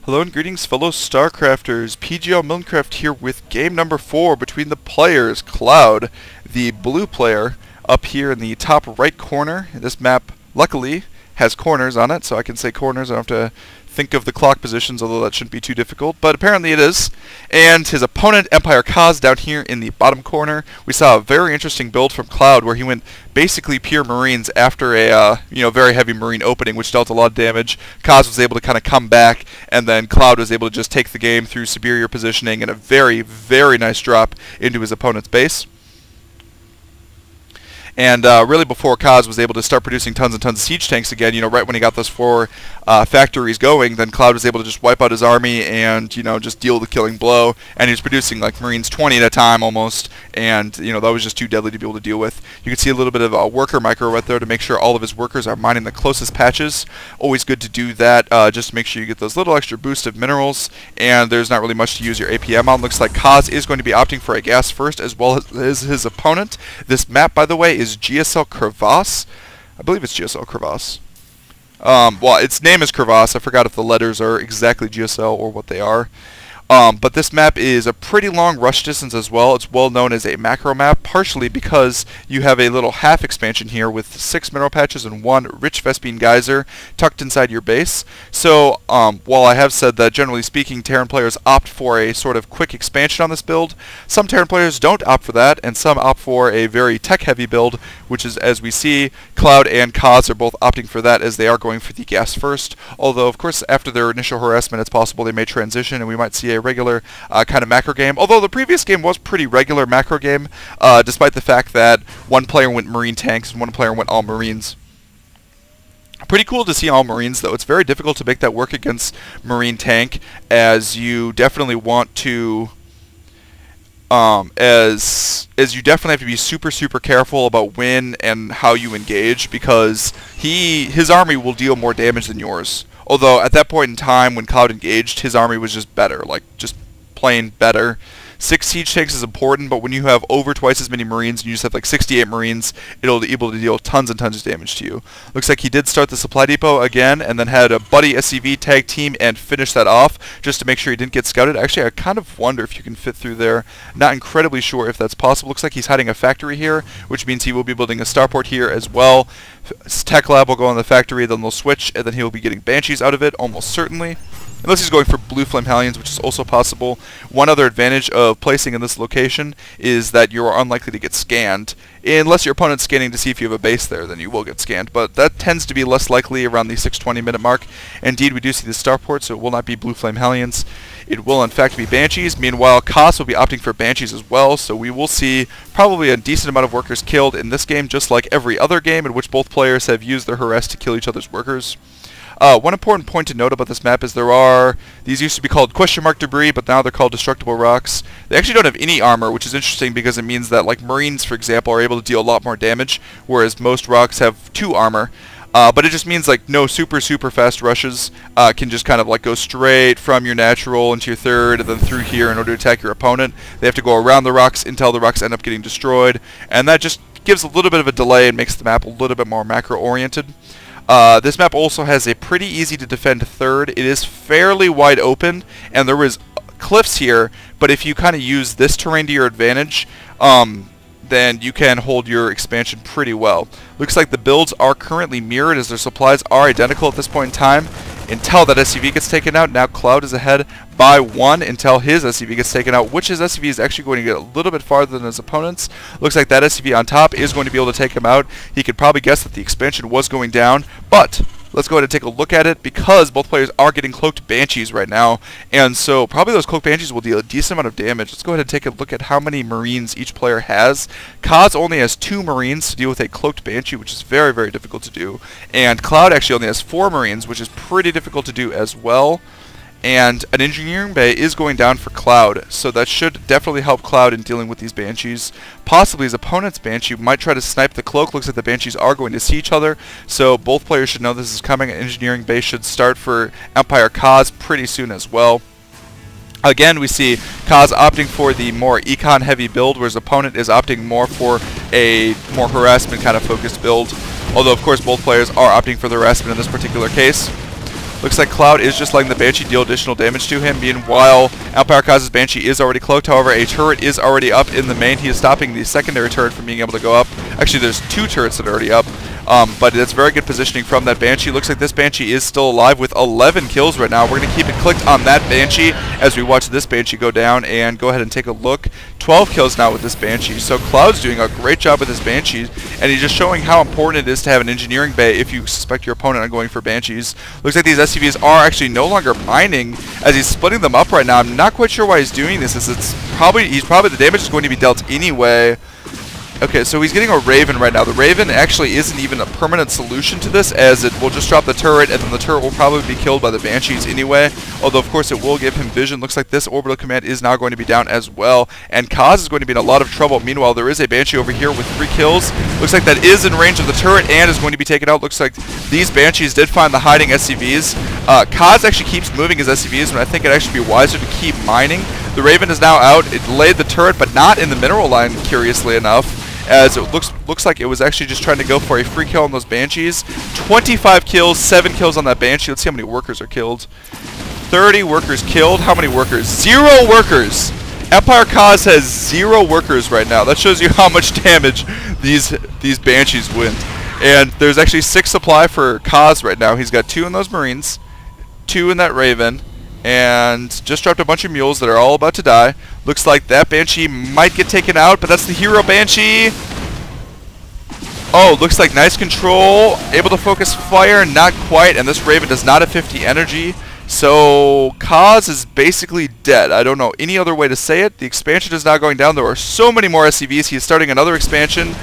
Hello and greetings, fellow StarCrafters. PGL Milncraft here with game number 4 between the players. Cloud, the blue player, up here in the top right corner. This map, luckily, has corners on it, so I can say corners. I don't have to think of the clock positions, although that shouldn't be too difficult, but apparently it is. And his opponent, Empire.Kas, down here in the bottom corner. We saw a very interesting build from Cloud where he went basically pure Marines after a very heavy Marine opening, which dealt a lot of damage. Kas was able to kind of come back, and then Cloud was able to just take the game through superior positioning and a very, very nice drop into his opponent's base. And really before Kas was able to start producing tons and tons of siege tanks again, right when he got those 4 factories going, then Cloud was able to just wipe out his army and, just deal the killing blow. And he was producing like Marines 20 at a time almost, and, that was just too deadly to be able to deal with. You can see a little bit of a worker micro right there to make sure all of his workers are mining the closest patches. Always good to do that, just to make sure you get those little extra boost of minerals, and there's not really much to use your APM on. Looks like Kas is going to be opting for a gas first, as well as his opponent. This map, by the way, is Crevasse. I believe it's Crevasse. Well, its name is Crevasse. I forgot if the letters are exactly GSL or what they are. But this map is a pretty long rush distance as well. It's well known as a macro map, partially because you have a little half expansion here with 6 mineral patches and 1 rich Vespene geyser tucked inside your base. So while I have said that generally speaking Terran players opt for a sort of quick expansion on this build, some Terran players don't opt for that, and some opt for a very tech-heavy build, which is, as we see, Cloud and Kas are both opting for that, as they are going for the gas first. Although, of course, after their initial harassment, it's possible they may transition, and we might see a regular kind of macro game. Although the previous game was pretty regular macro game, despite the fact that one player went Marine tanks and one player went all Marines. Pretty cool to see all Marines, though. It's very difficult to make that work against Marine tank, as you definitely want to as you definitely have to be super careful about when and how you engage, because his army will deal more damage than yours. Although at that point in time when Cloud engaged, his army was just better, like just plain better. 6 siege tanks is important, but when you have over twice as many Marines and you just have like 68 Marines, it'll be able to deal tons and tons of damage to you. Looks like he did start the supply depot again, and then had a buddy SCV tag team and finish that off, just to make sure he didn't get scouted. Actually, I kind of wonder if you can fit through there. Not incredibly sure if that's possible. Looks like he's hiding a factory here, which means he will be building a starport here as well. Tech lab will go on the factory, then they'll switch, and then he'll be getting Banshees out of it, almost certainly. Unless he's going for blue flame Hellions, which is also possible. One other advantage of placing in this location is that you are unlikely to get scanned. Unless your opponent's scanning to see if you have a base there, then you will get scanned. But that tends to be less likely around the 6:20-minute mark. Indeed, we do see the starport, so it will not be blue flame Hellions. It will, in fact, be Banshees. Meanwhile, Kas will be opting for Banshees as well, so we will see probably a decent amount of workers killed in this game, just like every other game in which both players have used their harass to kill each other's workers. One important point to note about this map is these used to be called question mark debris, but now they're called destructible rocks. They actually don't have any armor, which is interesting because it means that, like, Marines, for example, are able to deal a lot more damage, whereas most rocks have 2 armor. But it just means, like, no super fast rushes can just kind of, like, go straight from your natural into your 3rd and then through here in order to attack your opponent. They have to go around the rocks until the rocks end up getting destroyed, and that just gives a little bit of a delay and makes the map a little bit more macro-oriented. This map also has a pretty easy to defend 3rd. It is fairly wide open, and there is cliffs here, but if you kind of use this terrain to your advantage, then you can hold your expansion pretty well. Looks like the builds are currently mirrored, as their supplies are identical at this point in time. Until that SCV gets taken out, now Cloud is ahead by 1 until his SCV gets taken out, which his SCV is actually going to get a little bit farther than his opponent's. Looks like that SCV on top is going to be able to take him out. He could probably guess that the expansion was going down, but let's go ahead and take a look at it, because both players are getting cloaked Banshees right now, and so probably those cloaked Banshees will deal a decent amount of damage. Let's go ahead and take a look at how many Marines each player has. Kas only has 2 Marines to deal with a cloaked Banshee, which is very difficult to do, and Cloud actually only has 4 Marines, which is pretty difficult to do as well. And an engineering bay is going down for Cloud, so that should definitely help Cloud in dealing with these Banshees. Possibly his opponent's Banshee might try to snipe the cloak. Looks like the Banshees are going to see each other, so both players should know this is coming. An engineering bay should start for Empire.Kas pretty soon as well. Again, we see Kas opting for the more econ-heavy build, whereas opponent is opting more for a more harassment kind of focused build. Although, of course, both players are opting for the harassment in this particular case. Looks like Cloud is just letting the Banshee deal additional damage to him. Meanwhile, Empire.Kas' Banshee is already cloaked. However, a turret is already up in the main. He is stopping the secondary turret from being able to go up. Actually, there's 2 turrets that are already up. But it's very good positioning from that Banshee. Looks like this Banshee is still alive with 11 kills right now. We're going to keep it clicked on that Banshee as we watch this Banshee go down and go ahead and take a look. 12 kills now with this Banshee. So Cloud's doing a great job with his Banshees, and he's just showing how important it is to have an engineering bay if you suspect your opponent on going for Banshees. Looks like these SCVs are actually no longer mining as he's splitting them up right now. I'm not quite sure why he's doing this. He's probably the damage is going to be dealt anyway. Okay, so he's getting a Raven right now. The Raven actually isn't even a permanent solution to this, as it will just drop the turret, and then the turret will probably be killed by the Banshees anyway. Although, of course, it will give him vision. Looks like this orbital command is now going to be down as well, and Kaz is going to be in a lot of trouble. Meanwhile, there is a Banshee over here with 3 kills. Looks like that is in range of the turret and is going to be taken out. Looks like these Banshees did find the hiding SCVs. Kaz actually keeps moving his SCVs, and I think it'd actually be wiser to keep mining. The Raven is now out. It laid the turret, but not in the mineral line, curiously enough, as it looks like it was actually just trying to go for a free kill on those Banshees. 25 kills, 7 kills on that Banshee. Let's see how many workers are killed. 30 workers killed. How many workers? 0 workers! Empire.Kas has 0 workers right now. That shows you how much damage these Banshees win. And there's actually 6 supply for Kaz right now. He's got 2 in those Marines, 2 in that Raven, and just dropped a bunch of mules that are all about to die. Looks like that Banshee might get taken out, but that's the hero Banshee. Oh, looks like nice control. Able to focus fire, not quite, and this Raven does not have 50 energy. So Kaz is basically dead. I don't know any other way to say it. The expansion is now going down. There are so many more SCVs. He is starting another expansion.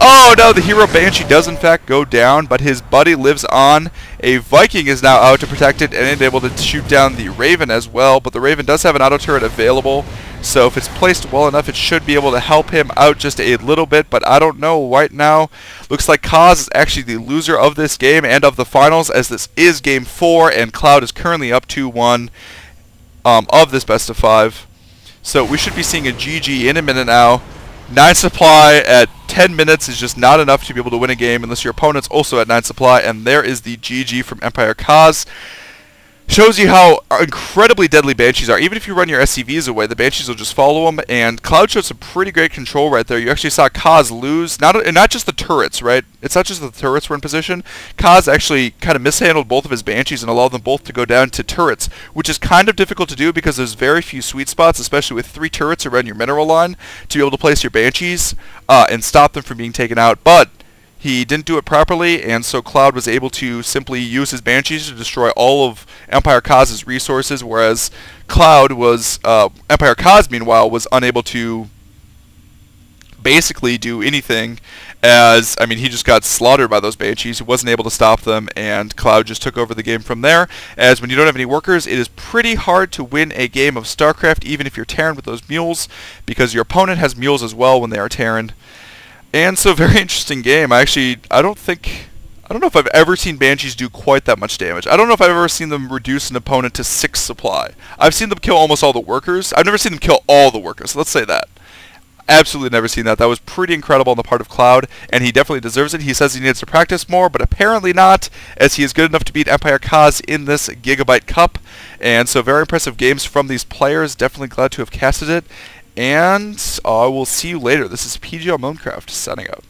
Oh no, the hero Banshee does in fact go down, but his buddy lives on. A Viking is now out to protect it and is able to shoot down the Raven as well, but the Raven does have an auto turret available, so if it's placed well enough, it should be able to help him out just a little bit, but I don't know right now. Looks like Kaz is actually the loser of this game and of the finals, as this is game 4, and Cloud is currently up 2-1 of this best of 5. So we should be seeing a GG in a minute now. 9 supply at 10 minutes is just not enough to be able to win a game unless your opponent's also at 9 supply, and there is the GG from Empire.Kas. Shows you how incredibly deadly Banshees are. Even if you run your SCVs away, the Banshees will just follow them, and Cloud showed some pretty great control right there. You actually saw Kaz lose, not just the turrets, right? It's not just the turrets were in position. Kaz actually kind of mishandled both of his Banshees and allowed them both to go down to turrets, which is kind of difficult to do because there's very few sweet spots, especially with 3 turrets around your mineral line, to be able to place your Banshees and stop them from being taken out. But he didn't do it properly, and so Cloud was able to simply use his Banshees to destroy all of Empire.Kas' resources, whereas Empire.Kas, meanwhile, was unable to basically do anything, as, I mean, he just got slaughtered by those Banshees. He wasn't able to stop them, and Cloud just took over the game from there, as when you don't have any workers, it is pretty hard to win a game of StarCraft, even if you're Terran with those mules, because your opponent has mules as well when they are Terran. And so, very interesting game. I don't know if I've ever seen Banshees do quite that much damage. I don't know if I've ever seen them reduce an opponent to 6 supply. I've seen them kill almost all the workers. I've never seen them kill all the workers. Let's say that. Absolutely never seen that. That was pretty incredible on the part of Cloud, and he definitely deserves it. He says he needs to practice more, but apparently not, as he is good enough to beat Empire.Kas in this Gigabyte Cup. And so, very impressive games from these players. Definitely glad to have casted it. And I will see you later. This is PGL Minecraft signing out.